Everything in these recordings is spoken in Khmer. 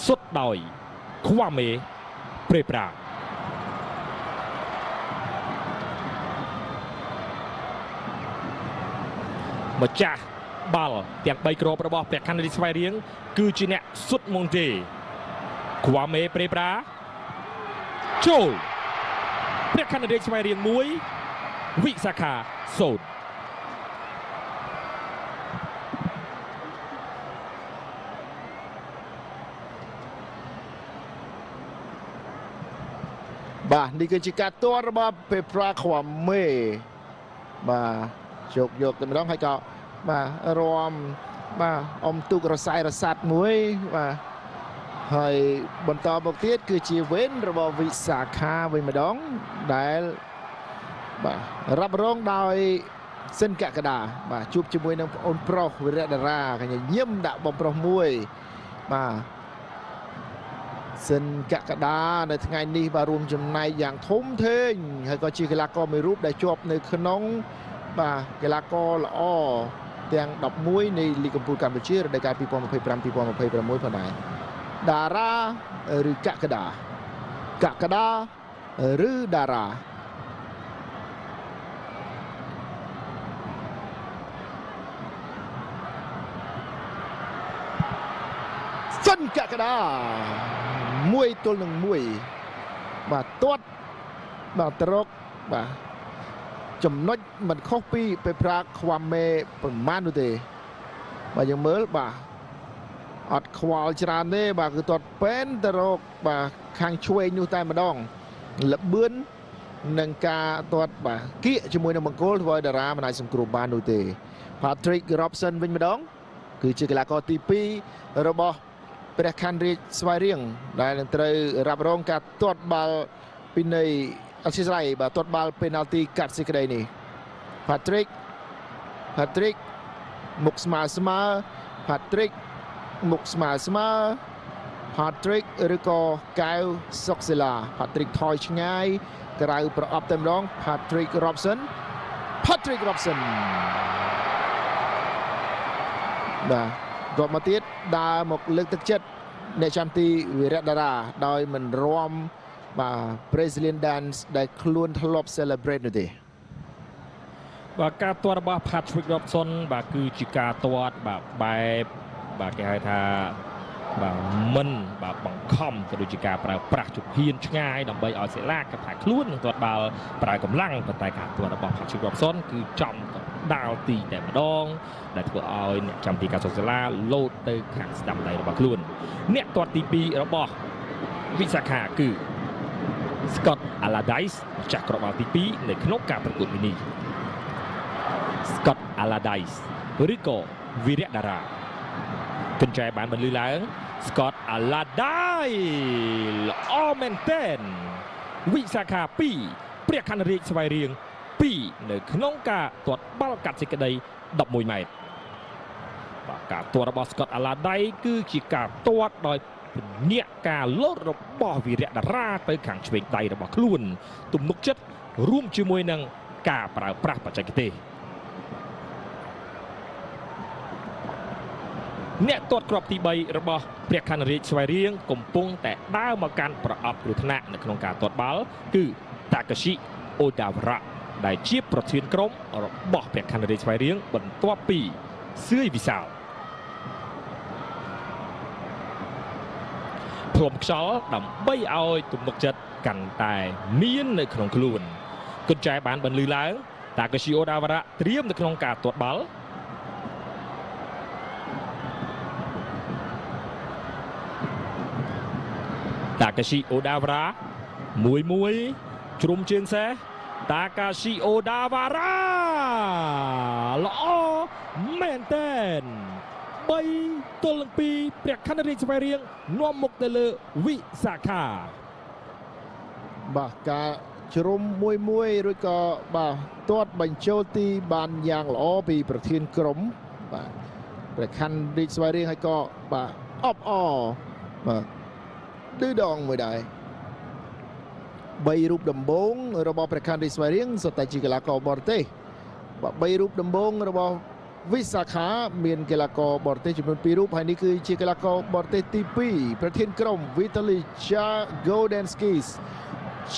សុទ្ធដោយខ្វាមេប្រេប្រាម្ចាស់បាល់ទាំង3គ្រាប់របស់ព្រះខ័នរាជស្វាយរៀងគឺជាអ្នកសុទ្ធមុនទេខ្វាមេប្រេប្រាចូលព្រះខ័នរាជស្វាយរៀង1វិសាខា0បាទនេះគឺជាការទាត់របស់ពេប្រាខ្វាមេបាទយកទៅម្ដងហើយក៏បាទរំបាទអមទុករសាយរសាត់មួយបាទហើយបន្តមកទៀតគឺជាវេនរបស់វិសាខាវិញម្ដងដែលបាទរ៉ាប់រងដោយសិនកកដាបាទជួបជាមួយនឹងប្អូនប្រុសវិរៈតារាកញ្ញាញឹមដាក់បំប្រុសមួយបាទសិនកកដានៅថ្ងៃនេះបាទរួមចំណែកយ៉ាងធំធេងហើយក៏ជាកីឡាករមួយរូបដែលជាប់នៅក្នុងបាទកីឡាករល្អទាំង11នៃលីគកំពូលកម្ពុជារដូវកាល 2025-2026 ផងដែរតារាឬកកដាឬតារាសិនកកដា1 ទល់នឹង 1បាទទាត់បាទត្រកបាទចំណុចមិនខុសពីពេប្រាខ្វាមេប្រមាណនោះទេបាទយើងមើលបាទអត់ខ្វល់ច្រើនទេបាទគឺទាត់ពេនទៅរកបាទខាងឆ្វេងនោះតែម្ដងលបឿននឹងការទាត់បាទគៀកជាមួយនឹងបង្គោលធ្វើឲ្យតារាមិនអាចសង្គ្រោះបាននោះទេ Patrick Robson វិញម្ដងគឺជាកីឡាករទី2របស់ព្រះខ័នរាជស្វាយរៀងដែលនឹងត្រូវរ៉ាប់រងការទាត់បាល់ពីនៃអធិស្ឋានបាទទាត់បាល់ penalty កាត់សេចក្តីនេះ Patrick មុខស្មើ Patrick មុខស្មើ Patrick ឬក៏កែវសុកសិលា Patrick ថយឆ្ងាយក្រៅប្រអប់តែម្ដង Patrick Robson បាទគាត់មកទៀតដើរមកលើកទឹកចិត្តអ្នកចាំទីវិរៈតារាដោយមិនរាំបាទ Brazilian dance ដែលខ្លួនធ្លាប់ celebrate នោះទេបាទការទាត់របស់ Patrick Robson បាទគឺជាការទាត់បែបបាទគេហៅថាបាទមិនបាទបង្ខំក៏ដូចជាការប្រើប្រាស់ជំហានឆ្ងាយដើម្បីឲ្យសិលាកាត់ថាខ្លួននឹងទាត់បាល់ប្រើកម្លាំងប៉ុន្តែការទាត់របស់ Patrick Robson គឺចំដាល់ទីតែម្ដងដែលធ្វើឲ្យអ្នកចាំទីការសុខសិលាលោតទៅខាងស្ដាំដៃរបស់ខ្លួនអ្នកទាត់ទី2របស់វិសាខាគឺ Scott Allardyce ម្ចាស់គ្រាប់បាល់ទី2នៅក្នុងការប្រកួតមីនី Scott Allardyce ឬក៏វីរៈតារាកញ្ចែបានបន្លឺឡើង Scott Allardyce ល្អមែនទែនវិសាខា2ព្រះខ័នរាជស្វាយរៀង2នៅក្នុងការទាត់បាល់កាត់សេចក្តី11ម៉ែត្របាទការទាត់របស់ Scott Allardyce គឺជាការទាត់ដោយញាក់ការលោតរបស់វីរៈតារាទៅខាងឆ្វេងដៃរបស់ខ្លួនទំនុកចិត្តរួមជាមួយនឹងការប្រើប្រាស់បច្ចេកទេសអ្នកទាត់គ្រាប់ទី3របស់ព្រះខ័នរាជស្វាយរៀងកំពុងតែដើរមកកាន់ប្រអប់គ្រោះថ្នាក់នៅក្នុងការទាត់បាល់គឺ Takashi Odawara ដែលជាប្រធានក្រុមរបស់ព្រះខ័នរាជស្វាយរៀងបន្ទាប់ពីសឿយវិសាលផ្លុំខ្យល់ដើម្បីឲ្យទំនុកចិត្តកាន់តែមាននៅក្នុងខ្លួនកញ្ចែបានបន្លឺឡើង Takashi Odawara ត្រៀមនៅក្នុងការទាត់បាល់Takashi Odawara 1-1ជ្រុំជើងសេះ Takashi Odawara ល្អមែនទែន3 ទល់នឹង 2ព្រះខ័នរាជស្វាយរៀងនាំមុខទៅលើវិសាខាបាទការជ្រុំ1-1រួចក៏បាទទាត់បញ្ចូលទីបានយ៉ាងល្អពីប្រធានក្រុមបាទព្រះខ័នរាជស្វាយរៀងហើយក៏បាទអបអរបាទឌឺដងមួយដែរ3រូបដំបូងរបស់ព្រះខ័នរាជស្វាយរៀងសុទ្ធតែជាកីឡាករបរទេសបាទ3រូបដំបូងរបស់ វិសាខាមានកីឡាករបរទេសចំនួន2រូបហើយនេះគឺជាកីឡាករបរទេសទី2ប្រធានក្រុម Vitaly Jagodinskis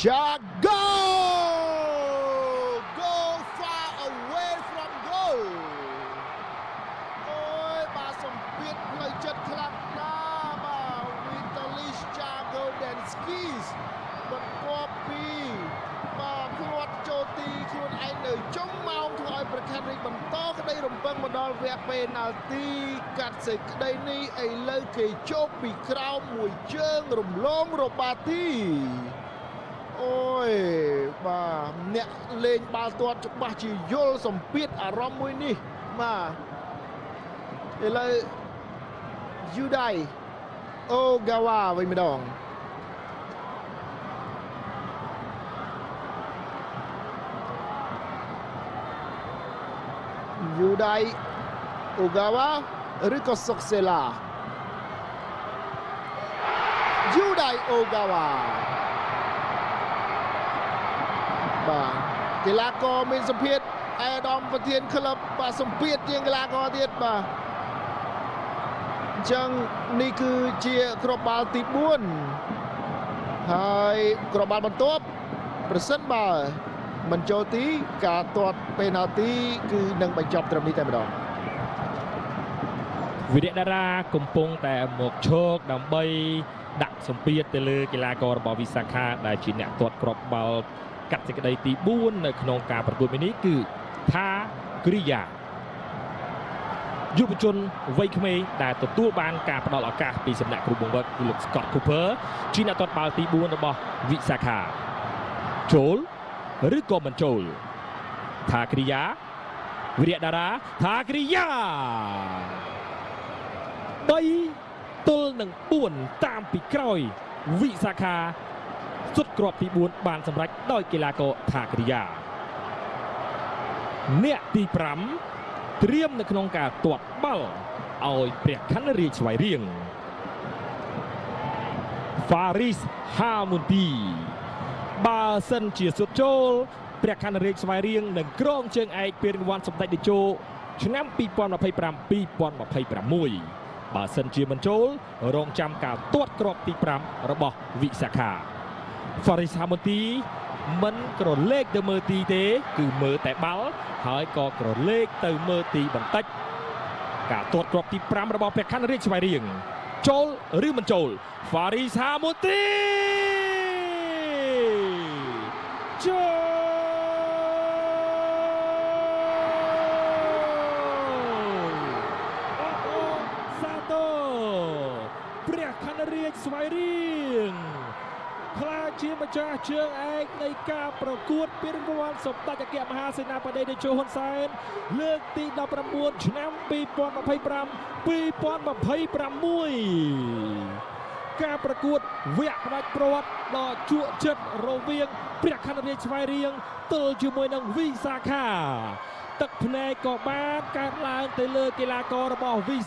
Jago go far away from goal អូយបាទសម្ពាធផ្លូវចិត្តខ្លាំងណាស់បាទ Vitaly Jagodinskis បន្ទាប់ពីបាទភ្លាត់ចូលទីខ្លួនឯងនៅចុងម៉ោងធ្វើឲ្យប្រខានរីកបន្តក្តីរំពឹងមកដល់វគ្គពេណាល់ទីកាត់សេចក្តីនេះឥឡូវគេជោគពីក្រោមមួយជើងរំលងរបាទីអូយបាទអ្នកលេងបាល់ទាត់ច្បាស់ជាយល់សម្ពាធអារម្មណ៍មួយនេះបាទឥឡូវយូដៃអូហ្គាវ៉ាវិញម្ដងយូដៃអូហ្គាវ៉ាឬក៏សុកសេឡាយូដៃអូហ្គាវ៉ាបាទកីឡាករមានសម្ពាធអាដាមប្រធានក្លឹបបាទសម្ពាធជាងកីឡាករទៀតបាទអញ្ចឹងនេះគឺជាគ្រាប់បាល់ទី4ហើយគ្រាប់បាល់បន្ទាប់ប្រសិនបើមិនចូលទីការទាត់ពេណាល់ទីគឺនឹងបញ្ចប់ត្រឹមនេះតែម្ដងវិរៈតារាកំពុងតែមកឈោកដើម្បីដាក់សម្ពាធទៅលើកីឡាកររបស់វិសាខាដែលជាអ្នកទាត់គ្រាប់បាល់កាត់សេចក្តីទី4នៅក្នុងការប្រកួតនេះគឺថាគ្រីយ៉ាយុវជនវ័យក្មេងដែលទទួលបានការផ្ដល់ឱកាសពីសំណាក់គ្រូបង្វឹកគឺលោក Scott Cooper ជាអ្នកទាត់បាល់ទី4របស់វិសាខាចូលឬក៏មិនចូលថាគ្រីយ៉ាវិរៈតារាថាគ្រីយ៉ា3 ទល់នឹង 4តាមពីក្រោយវិសាខាសុទ្ធគ្រាប់ទី4បានសម្រេចដោយកីឡាករថាគ្រីយ៉ាអ្នកទី5ត្រៀមនៅក្នុងការទាត់បាល់ឲ្យព្រះខ័នរាជស្វាយរៀង Faris Hamunti បើសិនជាសុទ្ធចូលព្រះខ័នរាជស្វាយរៀងនឹងក្រងជើងឯកពានរង្វាន់សម្ដេចតេជោឆ្នាំ2025-2026បើសិនជាមិនចូលរងចាំការទាត់គ្រាប់ទី5របស់វិសាខា Faris Hamunti មិនក្រឡេកទៅមើលទីទេគឺមើលតែបាល់ហើយក៏ក្រឡេកទៅមើលទីបន្តិចការទាត់គ្រាប់ទី5របស់ព្រះខ័នរាជស្វាយរៀងចូលឬមិនចូល Faris Hamunti ចូលអូសាទរព្រះខ័នរាជស្វាយរៀងខ្លាចជាម្ចាស់ជើងឯកនៃការប្រកួតពានរង្វាន់សម្ដេចអគ្គមហាសេនាបតីតេជោហ៊ុនសែនលើកទី19ឆ្នាំ2025-2026ការប្រកួតវគ្គផ្ដាច់ព្រាត់ដ៏ជក់ចិត្តរវាងព្រះខ័នរាជស្វាយរៀងទល់ជាមួយនឹងវិសាខាទឹកភ្នែកក៏បានកើតឡើងទៅលើកីឡាកររបស់វិសា